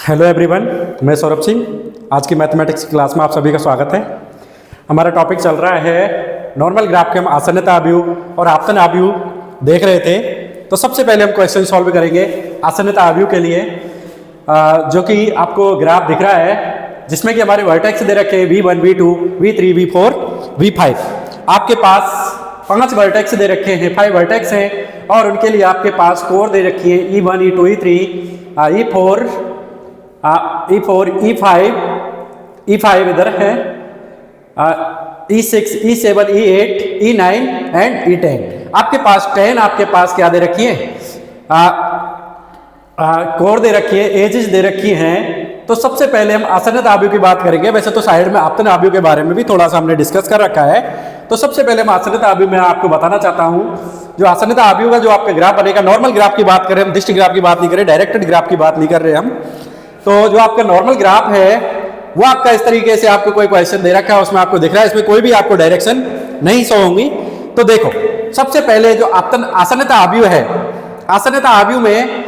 Hello everyone, मैं सौरभ सिंह। आज की मैथमेटिक्स क्लास में आप सभी का स्वागत है। हमारा टॉपिक चल रहा है नॉर्मल ग्राफ के हम आसन्नता आव्यूह और आपतन आव्यूह देख रहे थे। तो सबसे पहले हम क्वेश्चन सॉल्व करेंगे आसन्नता आव्यूह के लिए, जो कि आपको ग्राफ दिख रहा है जिसमें कि हमारे वर्टेक्स दे रखे हैं V1, V2, V3, V4, V5। आपके पास 5 वर्टेक्स दे रखे हैं, 5 वर्टेक्स हैं और उनके लिए आपके पास कोर दे रखी है E1, E2, E3, E4, E5 इधर है, E6, E7, E8, E9 and E10। आपके पास 10 आपके पास क्या दे रखी है, कोर दे रखी है, एजेस दे रखी हैं। तो सबसे पहले हम आसन्नता आव्यूह की बात करेंगे। वैसे तो साइड में आपतन आव्यूह के बारे में भी थोड़ा सा हमने डिस्कस कर रखा है। तो सबसे पहले हम आसन्नता आव्यूह में आपको बताना चाहता हूं, जो आसन्नता आव्यूह का जो आपका ग्राफ बनेगा, नॉर्मल ग्राफ की बात करें हम, दिष्ट ग्राफ की बात नहीं करें, डायरेक्टेड ग्राफ की बात नहीं कर रहे हम। तो जो आपका नॉर्मल ग्राफ है वो आपका इस तरीके से आपको कोई क्वेश्चन दे रखा है, उसमें आपको दिख रहा है, इसमें कोई भी आपको डायरेक्शन नहीं शो होंगी। तो देखो, सबसे पहले जो आसन्नता आव्यूह है, आसन्नता आव्यूह में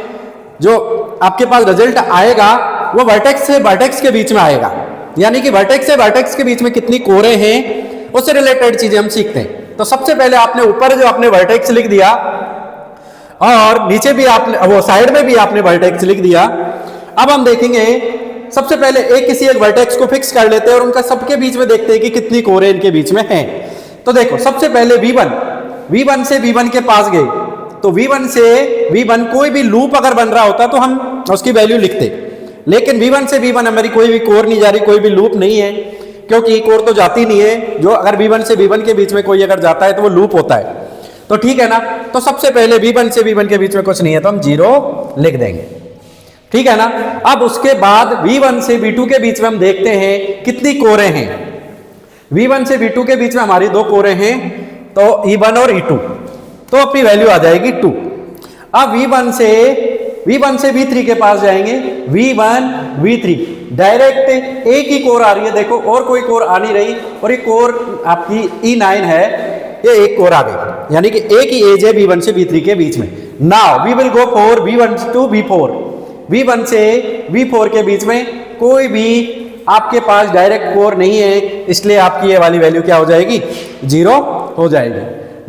जो आपके पास रिजल्ट आएगा वो वर्टेक्स से वर्टेक्स के बीच में आएगा, यानी कि वर्टेक्स से वर्टेक्स के बीच में कितनी कोरें हैं उससे रिलेटेड चीजें हम सीखते हैं। तो सबसे पहले आपने ऊपर जो आपने वर्टेक्स लिख दिया और नीचे भी आपने वो साइड में भी आपने वर्टेक्स लिख दिया। अब हम देखेंगे, सबसे पहले किसी एक वर्टेक्स को फिक्स कर लेते हैं और उनका सबके बीच में देखते हैं कि कितनी कोरें इनके बीच में हैं। तो देखो, सबसे पहले V1 से V1 के पास गए, तो V1 से V1 कोई भी लूप अगर बन रहा होता तो हम उसकी वैल्यू लिखते, लेकिन V1 से V1 हमारी कोई भी कोर नहीं जा रही, कोई भी लूप नहीं है, क्योंकि कोर तो जाती नहीं है। जो अगर V1 से V1 के बीच में कोई अगर जाता है तो वो लूप होता है। तो ठीक है ना। तो सबसे पहले V1 से V1 के बीच में कुछ नहीं है तो हम 0 लिख देंगे, ठीक है ना। अब उसके बाद V1 से V2 के बीच में हम देखते हैं कितनी कोरें हैं। V1 से V2 के बीच में हमारी 2 कोरें हैं, तो E1 और E2, तो अपनी वैल्यू आ जाएगी 2। अब V1 से V3 के पास जाएंगे, V1, V3 डायरेक्ट एक ही कोर आ रही है, देखो और कोई कोर आ नहीं रही, और ये कोर आपकी E9 है, ये एक कोर आ गई, यानी कि एक ही एज है V1 से V3 के बीच में। Now we will go for V1 to V4। V1 से V4 के बीच में कोई भी आपके पास डायरेक्ट कोर नहीं है, इसलिए आपकी ये वाली वैल्यू क्या हो जाएगी, 0 हो जाएगी।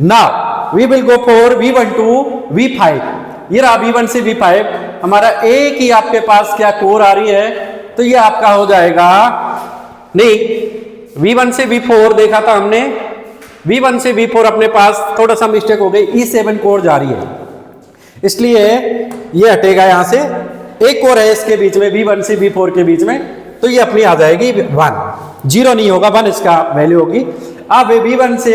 Now we will go for V1 to V5। ये रहा V1 से V5, हमारा एक ही आपके पास क्या कोर आ रही है, तो ये आपका हो जाएगा, नहीं V1 से V4 देखा था हमने, V1 से V4 अपने पास थोड़ा सा मिस्टेक हो गई, E7 कोर जा रही है, इसलिए ये हटेगा यहां से। एक कोर है इसके बीच में, V1 से V4 के बीच में, तो ये अपनी आ जाएगी 1, 0 नहीं होगा, 1 इसका वैल्यू होगी। अब V1 से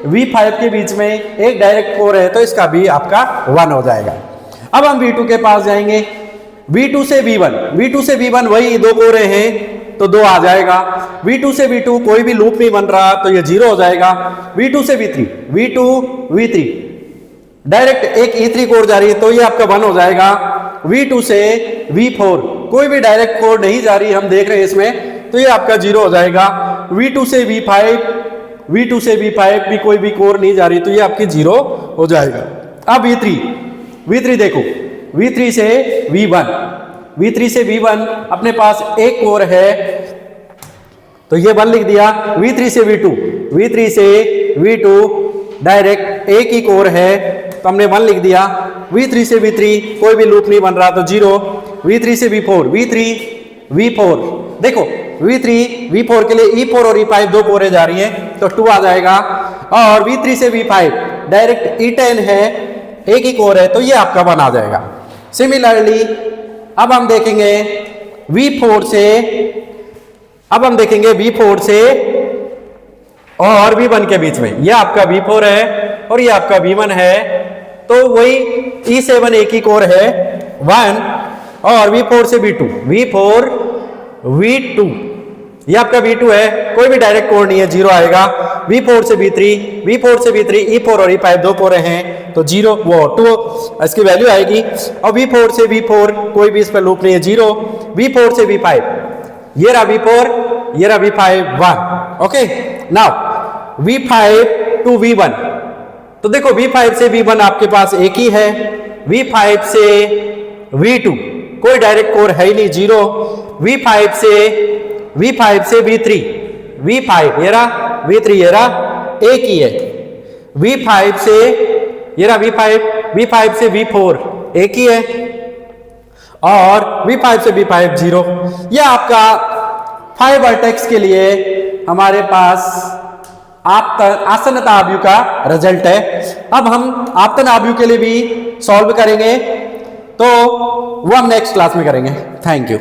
V5 के बीच में एक डायरेक्ट कोर है, तो इसका भी आपका 1 हो जाएगा। अब हम V2 के पास जाएंगे, V2 से V1 वही 2 कोरें हैं, तो 2 आ जाएगा। V2 से V2 कोई भी लूप नहीं बन रहा, तो ये 0 हो जाएगा। V2 से V3 डायरेक्ट एक E3 कोर जा रही है, तो ये आपका 1 हो जाएगा। V2 से V4 कोई भी डायरेक्ट कोर नहीं जा रही, हम देख रहे हैं इसमें, तो ये आपका 0 हो जाएगा। V2 से V5 भी कोई भी कोर नहीं जा रही, तो ये आपकी 0 हो जाएगा। अब V3 देखो, V3 से V1 अपने पास एक कोर है, तो ये 1 लिख दिया। V3 से V2 डायरेक्ट एक ही कोर है, तो हमने 1 लिख दिया। V3 से V3 कोई भी लूप नहीं बन रहा, तो 0। V3 से V4 देखो, V4 के लिए E4 और E5 2 कोरें जा रही हैं, तो 2 आ जाएगा। और V3 से V5 डायरेक्ट E10 है, एक ही कोर है, तो ये आपका 1 आ जाएगा। सिमिलरली अब हम देखेंगे V4 से और V1 के बीच में, ये आपका V4 है और ये आपका V1 है, तो वही E7 एक ही कोर है, 1। और V4 से V2 ये आपका V2 है, कोई भी डायरेक्ट कोर नहीं है, 0 आएगा। V4 से V3 E4 और E5 2 कोरें हैं, तो 0 वो 2 इसकी वैल्यू आएगी। और V4 से V4 कोई भी इस पर लूप नहीं है, 0। V4 से V5 ये रहा V4, ये रहा V5, 1। Okay, now V5 to V1, तो देखो V5 से V1 आपके पास एक ही है, V5 से V2 कोई डायरेक्ट कोर है ही नहीं, जीरो। V5 से V3, V5 ये रहा, V3 ये रहा, एक ही है। V5 से ये रहा V5 से V4 एक ही है, और V5 से V5 जीरो। यह आपका 5 वर्टेक्स के लिए हमारे पास आसन्न आव्यूह का रिजल्ट है। अब हम आपतन आव्यूह के लिए भी सॉल्व करेंगे, तो वो हम नेक्स्ट क्लास में करेंगे। Thank you.